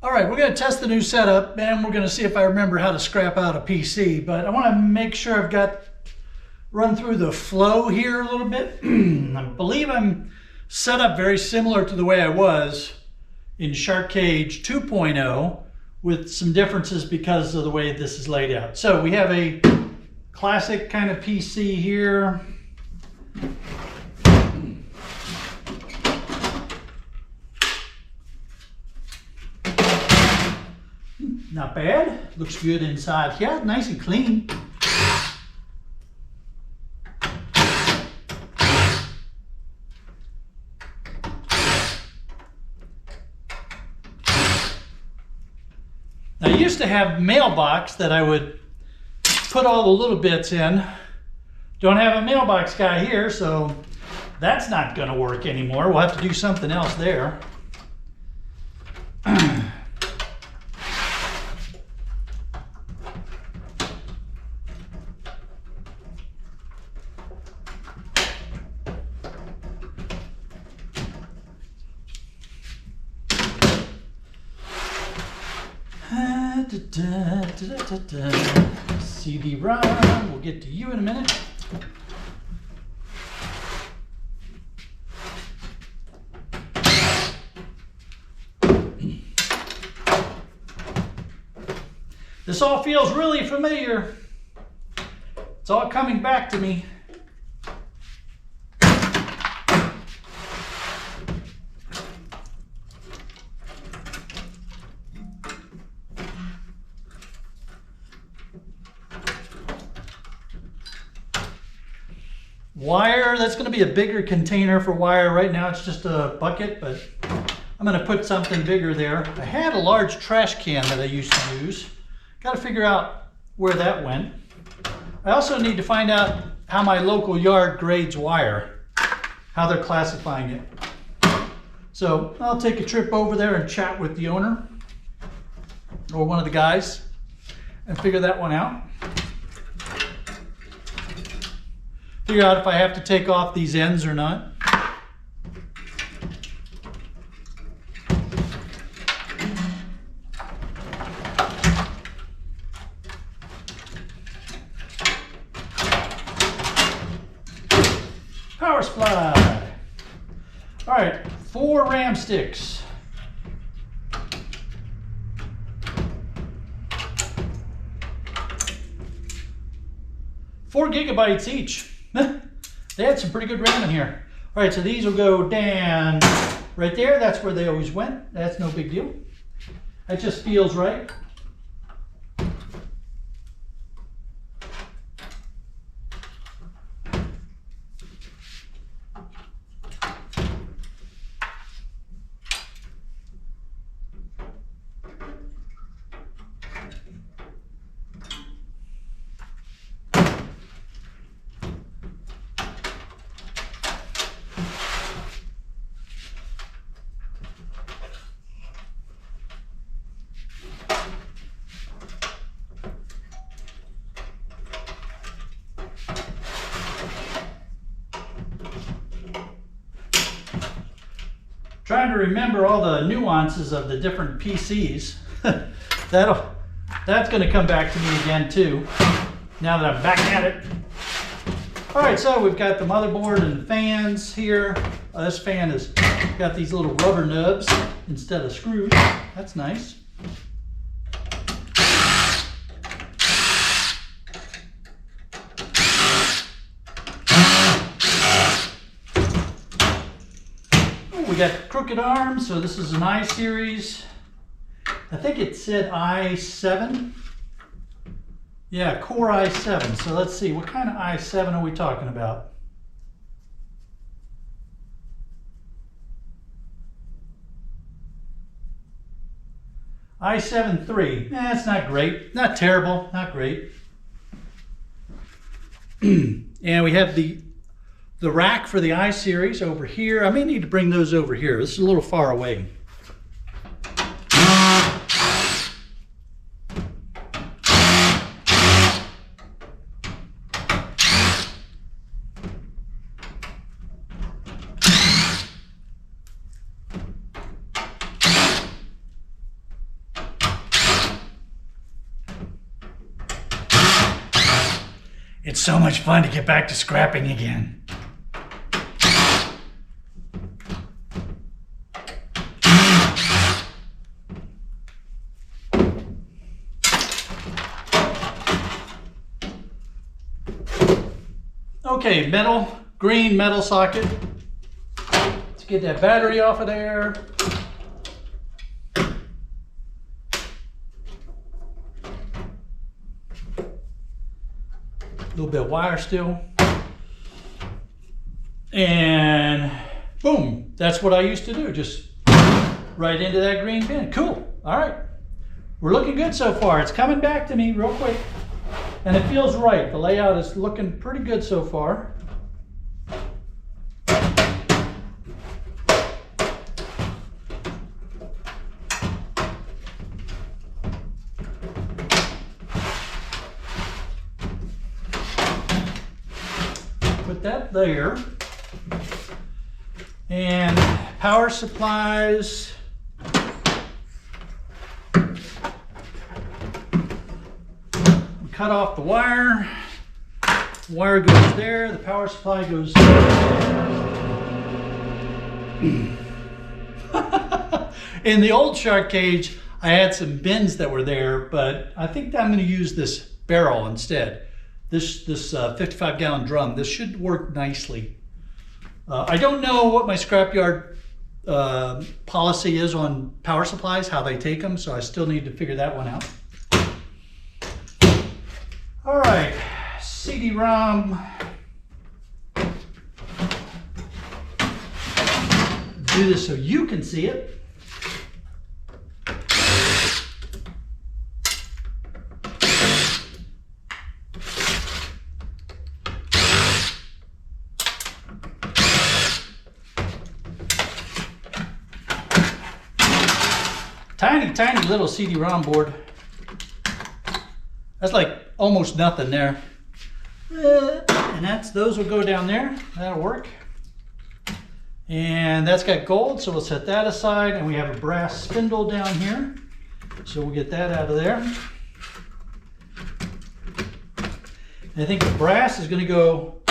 All right, we're going to test the new setup and we're going to see if I remember how to scrap out a PC, but I want to make sure I've run through the flow here a little bit. I believe I'm set up very similar to the way I was in Shark Cage 2.0 with some differences because of the way this is laid out. So we have a classic kind of PC here. Not bad. Looks good inside. Yeah, nice and clean. Now, I used to have mailbox that I would put all the little bits in. Don't have a mailbox guy here, so that's not going to work anymore. We'll have to do something else there. CD-ROM, we'll get to you in a minute. This all feels really familiar. It's all coming back to me. Wire, that's going to be a bigger container for wire. Right now it's just a bucket, but I'm going to put something bigger there. I had a large trash can that I used to use. Got to figure out where that went. I also need to find out how my local yard grades wire, how they're classifying it. So I'll take a trip over there and chat with the owner or one of the guys and figure that one out. Figure out if I have to take off these ends or not. Power supply. All right, 4 RAM sticks. Four gigabytes each. They had some pretty good RAM in here. All right, so these will go down right there. That's where they always went. That's no big deal. That just feels right. Trying to remember all the nuances of the different PCs. That's going to come back to me again too, now that I'm back at it. All right, so we've got the motherboard and the fans here. This fan has got these little rubber nubs instead of screws. That's nice. We got crooked arms, so this is an I series. I think it said i7. Yeah, Core i7. So let's see, what kind of i7 are we talking about? i7 III. It's not great. Not terrible, not great. And we have the rack for the I series over here. I may need to bring those over here. This is a little far away. It's so much fun to get back to scrapping again. Okay, green metal socket. Let's get that battery off of there. A little bit of wire still. And boom, that's what I used to do. Just right into that green pin. Cool, all right. We're looking good so far. It's coming back to me real quick. And it feels right. The layout is looking pretty good so far. Put that there. And power supplies. Cut off the wire. The wire goes there. The power supply goes in the old shark cage. I had some bins that were there, but I think I'm going to use this barrel instead. This 55-gallon drum. This should work nicely. I don't know what my scrapyard policy is on power supplies, how they take them, so I still need to figure that one out. All right, CD-ROM. Do this so you can see it. Tiny, tiny little CD-ROM board. That's like almost nothing there. And those will go down there. That'll work. And that's got gold, so we'll set that aside. And we have a brass spindle down here. So we'll get that out of there. And I think the brass is going to go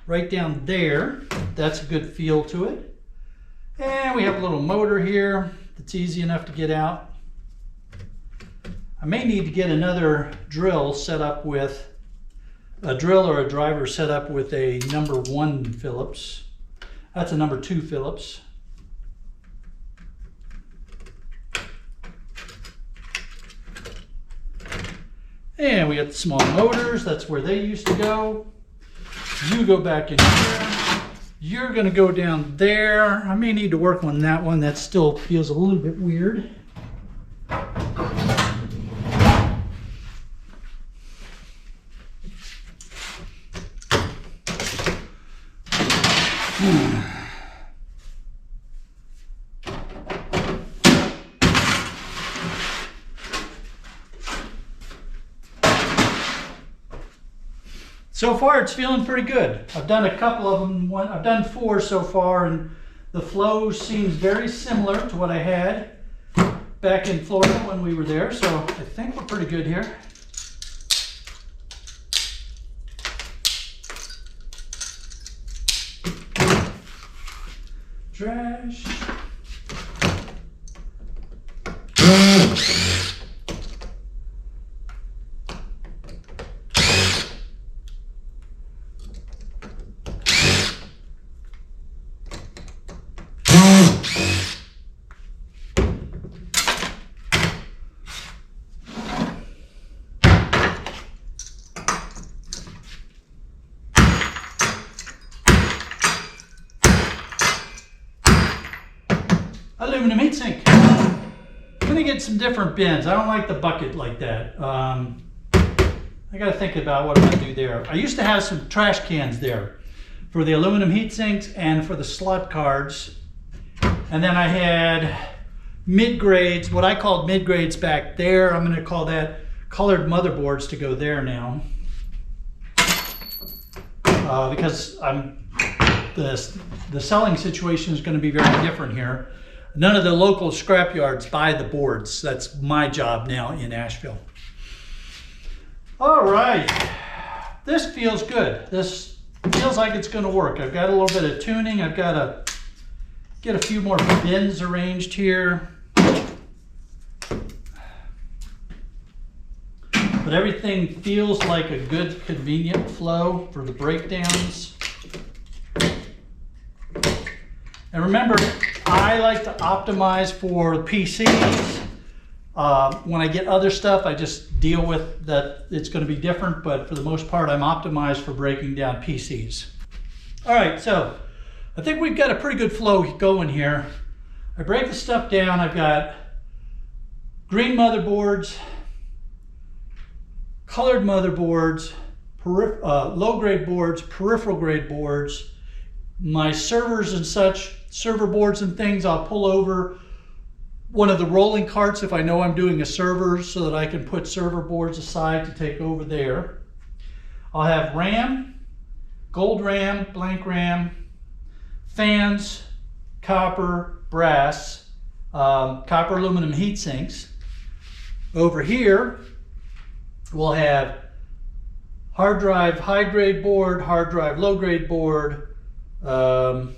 right down there. That's a good feel to it. And we have a little motor here that's easy enough to get out. I may need to get another drill set up with a drill or a driver set up with a number 1 Phillips. That's a number 2 Phillips. And we got the small motors. That's where they used to go. You go back in here. You're going to go down there. I may need to work on that one. That still feels a little bit weird. So far, it's feeling pretty good. I've done a couple of them. I've done 4 so far, and the flow seems very similar to what I had back in Florida when we were there. So I think we're pretty good here. Trash. Aluminum heatsink. I'm gonna get some different bins. I don't like the bucket like that. I gotta think about what I'm gonna do there. I used to have some trash cans there for the aluminum heat sinks and for the slot cards. And then I had mid-grades, what I called mid-grades back there. I'm gonna call that colored motherboards to go there now. Because the selling situation is gonna be very different here. None of the local scrapyards buy the boards. That's my job now in Asheville. All right, this feels good. This feels like it's going to work. I've got a little bit of tuning. I've got to get a few more bins arranged here. But everything feels like a good, convenient flow for the breakdowns. And remember, I like to optimize for PCs. When I get other stuff, I just deal with that it's going to be different, but for the most part, I'm optimized for breaking down PCs. All right, so I think we've got a pretty good flow going here. I break the stuff down. I've got green motherboards, colored motherboards, low-grade boards, peripheral-grade boards. My servers and such, server boards and things, I'll pull over one of the rolling carts if I know I'm doing a server so that I can put server boards aside to take over there. I'll have RAM, gold RAM, blank RAM, fans, copper, brass, copper aluminum heat sinks. Over here, we'll have hard drive high grade board, hard drive low grade board, hard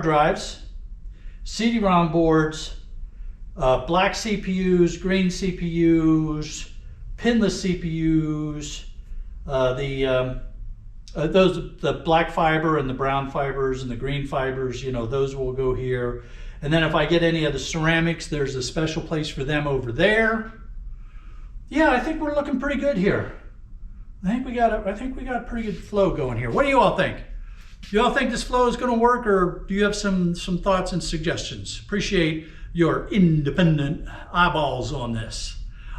drives, CD-ROM boards, black CPUs, green CPUs, pinless CPUs, the black fiber and the brown fibers and the green fibers, you know, those will go here. And then if I get any of the ceramics, there's a special place for them over there. Yeah, I think we're looking pretty good here. I think we got a pretty good flow going here. What do you all think? Do you all think this flow is going to work, or do you have some thoughts and suggestions? Appreciate your independent eyeballs on this.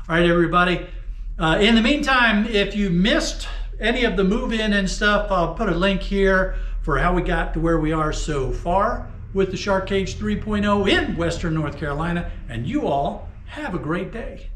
All right, everybody. In the meantime, if you missed any of the move-in and stuff, I'll put a link here for how we got to where we are so far with the Shark Cage 3.0 in Western North Carolina. And you all have a great day.